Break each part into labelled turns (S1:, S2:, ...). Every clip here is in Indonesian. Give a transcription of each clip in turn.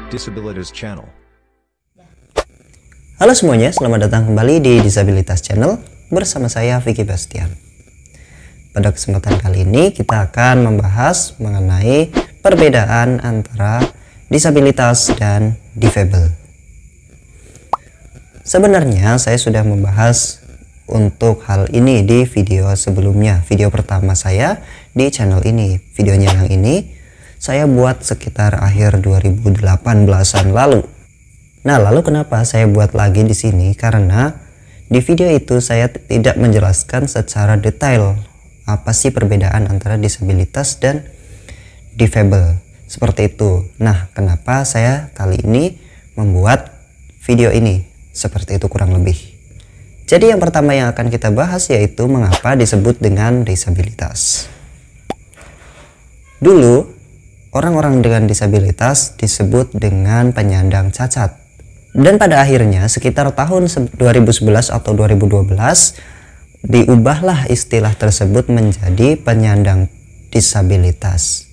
S1: Disabilitas Channel.
S2: Halo semuanya, selamat datang kembali di Disabilitas Channel bersama saya Vicky Bastian. Pada kesempatan kali ini kita akan membahas mengenai perbedaan antara disabilitas dan difabel. Sebenarnya saya sudah membahas untuk hal ini di video sebelumnya, video pertama saya di channel ini. Videonya yang ini saya buat sekitar akhir 2018-an lalu. Nah, lalu kenapa saya buat lagi di sini? Karena di video itu saya tidak menjelaskan secara detail apa sih perbedaan antara disabilitas dan difabel. Seperti itu. Nah, kenapa saya kali ini membuat video ini? Seperti itu kurang lebih. Jadi yang pertama yang akan kita bahas yaitu mengapa disebut dengan disabilitas. Dulu orang-orang dengan disabilitas disebut dengan penyandang cacat. Dan pada akhirnya sekitar tahun 2011 atau 2012 diubahlah istilah tersebut menjadi penyandang disabilitas.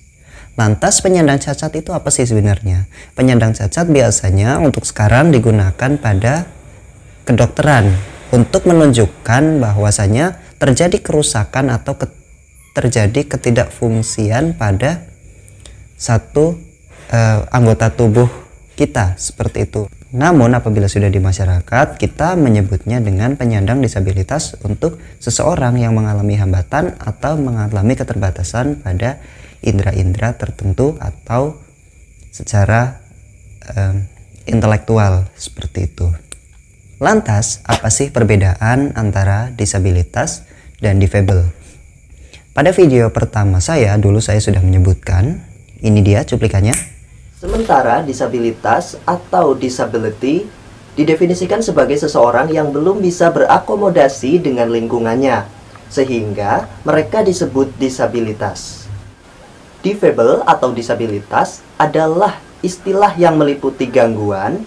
S2: Lantas penyandang cacat itu apa sih sebenarnya? Penyandang cacat biasanya untuk sekarang digunakan pada kedokteran untuk menunjukkan bahwasanya terjadi kerusakan atau terjadi ketidakfungsian pada satu anggota tubuh kita, seperti itu. Namun apabila sudah di masyarakat, kita menyebutnya dengan penyandang disabilitas untuk seseorang yang mengalami hambatan atau mengalami keterbatasan pada indera-indera tertentu atau secara intelektual, seperti itu. Lantas, apa sih perbedaan antara disabilitas dan difabel? Pada video pertama saya, dulu saya sudah menyebutkan. Ini dia cuplikannya.
S3: Sementara disabilitas atau disability didefinisikan sebagai seseorang yang belum bisa berakomodasi dengan lingkungannya, sehingga mereka disebut disabilitas. Difabel atau disabilitas adalah istilah yang meliputi gangguan,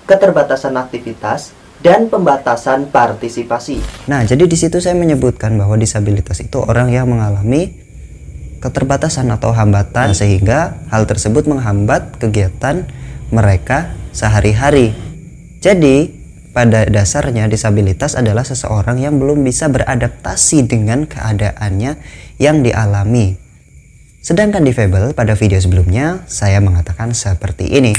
S3: keterbatasan aktivitas, dan pembatasan partisipasi.
S2: Nah, jadi di situ saya menyebutkan bahwa disabilitas itu orang yang mengalami keterbatasan atau hambatan, sehingga hal tersebut menghambat kegiatan mereka sehari-hari. Jadi pada dasarnya disabilitas adalah seseorang yang belum bisa beradaptasi dengan keadaannya yang dialami. Sedangkan difabel pada video sebelumnya saya mengatakan seperti ini.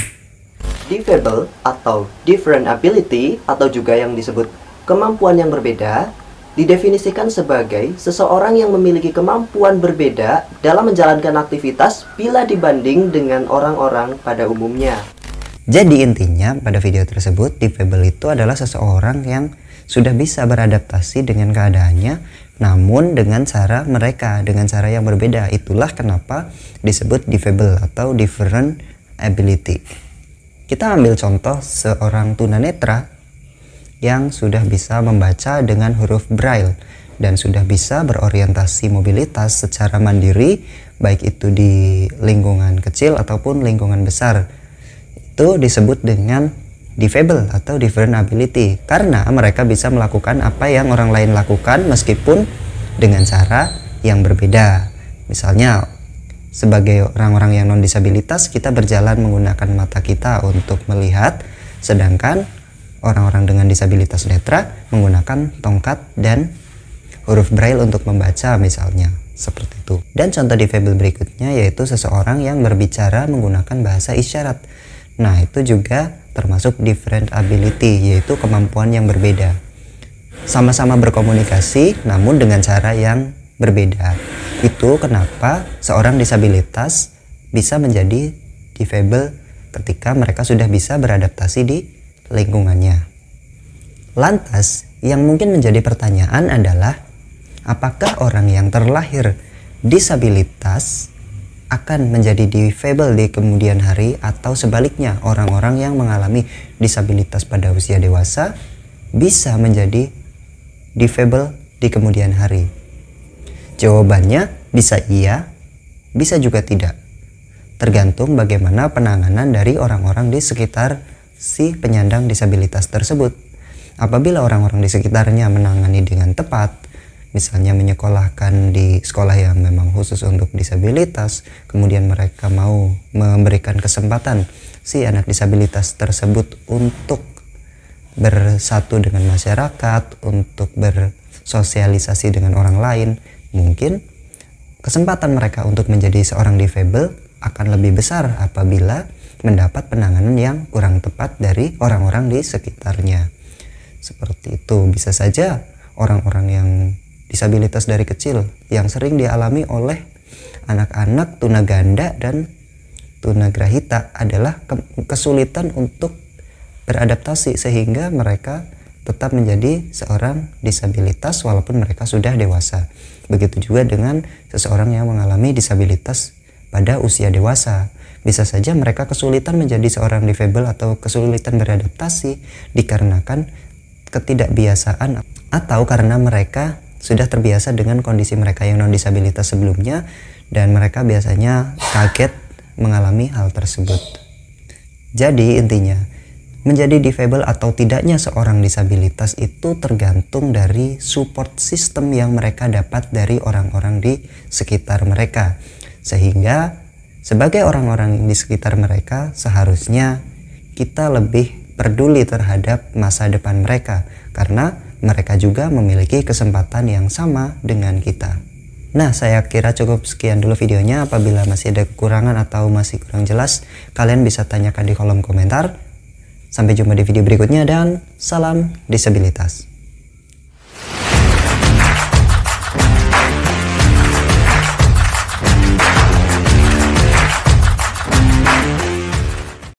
S3: Difabel atau different ability atau juga yang disebut kemampuan yang berbeda didefinisikan sebagai seseorang yang memiliki kemampuan berbeda dalam menjalankan aktivitas bila dibanding dengan orang-orang pada umumnya.
S2: Jadi intinya pada video tersebut, difabel itu adalah seseorang yang sudah bisa beradaptasi dengan keadaannya, namun dengan cara mereka, dengan cara yang berbeda. Itulah kenapa disebut difabel atau different ability. Kita ambil contoh seorang tunanetra yang sudah bisa membaca dengan huruf braille dan sudah bisa berorientasi mobilitas secara mandiri, baik itu di lingkungan kecil ataupun lingkungan besar. Itu disebut dengan difabel atau different ability, karena mereka bisa melakukan apa yang orang lain lakukan meskipun dengan cara yang berbeda. Misalnya sebagai orang-orang yang non disabilitas, kita berjalan menggunakan mata kita untuk melihat, sedangkan orang-orang dengan disabilitas netra menggunakan tongkat dan huruf braille untuk membaca, misalnya seperti itu. Dan contoh difabel berikutnya yaitu seseorang yang berbicara menggunakan bahasa isyarat. Nah, itu juga termasuk different ability, yaitu kemampuan yang berbeda. Sama-sama berkomunikasi namun dengan cara yang berbeda. Itu kenapa seorang disabilitas bisa menjadi difabel ketika mereka sudah bisa beradaptasi di lingkungannya. Lantas, yang mungkin menjadi pertanyaan adalah, apakah orang yang terlahir disabilitas akan menjadi difabel di kemudian hari, atau sebaliknya orang-orang yang mengalami disabilitas pada usia dewasa bisa menjadi difabel di kemudian hari? Jawabannya bisa iya, bisa juga tidak. Tergantung bagaimana penanganan dari orang-orang di sekitar si penyandang disabilitas tersebut. Apabila orang-orang di sekitarnya menangani dengan tepat, misalnya menyekolahkan di sekolah yang memang khusus untuk disabilitas, kemudian mereka mau memberikan kesempatan si anak disabilitas tersebut untuk bersatu dengan masyarakat, untuk bersosialisasi dengan orang lain, mungkin kesempatan mereka untuk menjadi seorang difabel akan lebih besar apabila mendapat penanganan yang kurang tepat dari orang-orang di sekitarnya. Seperti itu. Bisa saja orang-orang yang disabilitas dari kecil yang sering dialami oleh anak-anak tunaganda dan tunagrahita adalah kesulitan untuk beradaptasi sehingga mereka tetap menjadi seorang disabilitas walaupun mereka sudah dewasa. Begitu juga dengan seseorang yang mengalami disabilitas pada usia dewasa. Bisa saja mereka kesulitan menjadi seorang difabel atau kesulitan beradaptasi dikarenakan ketidakbiasaan atau karena mereka sudah terbiasa dengan kondisi mereka yang non-disabilitas sebelumnya dan mereka biasanya kaget mengalami hal tersebut. Jadi intinya, menjadi difabel atau tidaknya seorang disabilitas itu tergantung dari support system yang mereka dapat dari orang-orang di sekitar mereka. Sehingga sebagai orang-orang di sekitar mereka seharusnya kita lebih peduli terhadap masa depan mereka karena mereka juga memiliki kesempatan yang sama dengan kita. Nah, saya kira cukup sekian dulu videonya. Apabila masih ada kekurangan atau masih kurang jelas, kalian bisa tanyakan di kolom komentar. Sampai jumpa di video berikutnya dan salam disabilitas.